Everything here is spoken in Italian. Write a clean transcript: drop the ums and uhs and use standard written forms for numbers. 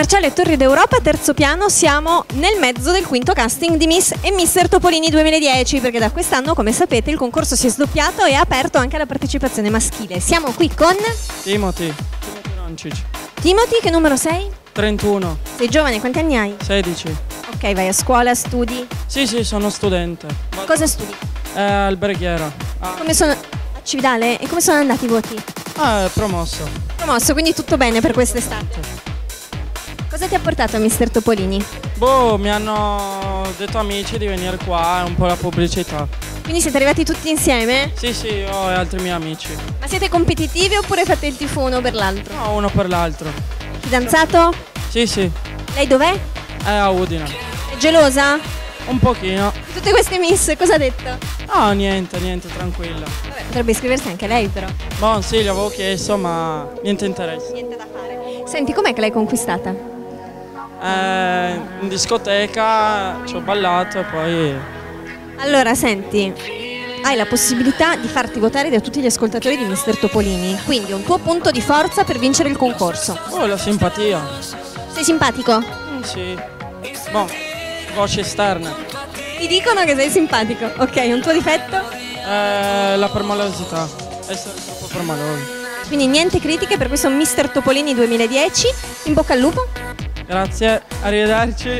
Marciale Torri d'Europa, terzo piano, siamo nel mezzo del quinto casting di Miss e Mister Topolini 2010, perché da quest'anno, come sapete, il concorso si è sdoppiato e ha aperto anche alla partecipazione maschile. Siamo qui con Timothy Roncic. Timothy, che numero sei? 31. Sei giovane, quanti anni hai? 16. Ok, vai a scuola, studi. Sì, sono studente. Cosa studi? Alberghiera. Come sono... a Cividale? E come sono andati i voti? Promosso. Promosso, quindi tutto bene per quest'estate. Cosa ti ha portato a Mister Topolini? Boh, mi hanno detto amici di venire qua, è un po' la pubblicità. Quindi siete arrivati tutti insieme? Sì, io e altri miei amici. Ma siete competitivi oppure fate il tifo uno per l'altro? No, uno per l'altro. Fidanzato? Sì. Lei dov'è? È a Udine. È gelosa? Un pochino. Di tutte queste miss, cosa ha detto? No, niente, tranquilla. Vabbè, potrebbe iscriversi anche lei però. Boh, sì, gli avevo chiesto, ma niente interesse. Niente da fare. Senti, com'è che l'hai conquistata? In discoteca ci ho ballato e poi... Allora, senti, hai la possibilità di farti votare da tutti gli ascoltatori di Mister Topolini, quindi un tuo punto di forza per vincere il concorso. Oh, la simpatia. Sei simpatico? Sì. Boh, voci esterne. Ti dicono che sei simpatico. Ok, un tuo difetto? La permalosità. Essere troppo permaloso. Quindi niente critiche per questo Mister Topolini 2010. In bocca al lupo. Grazie, arrivederci.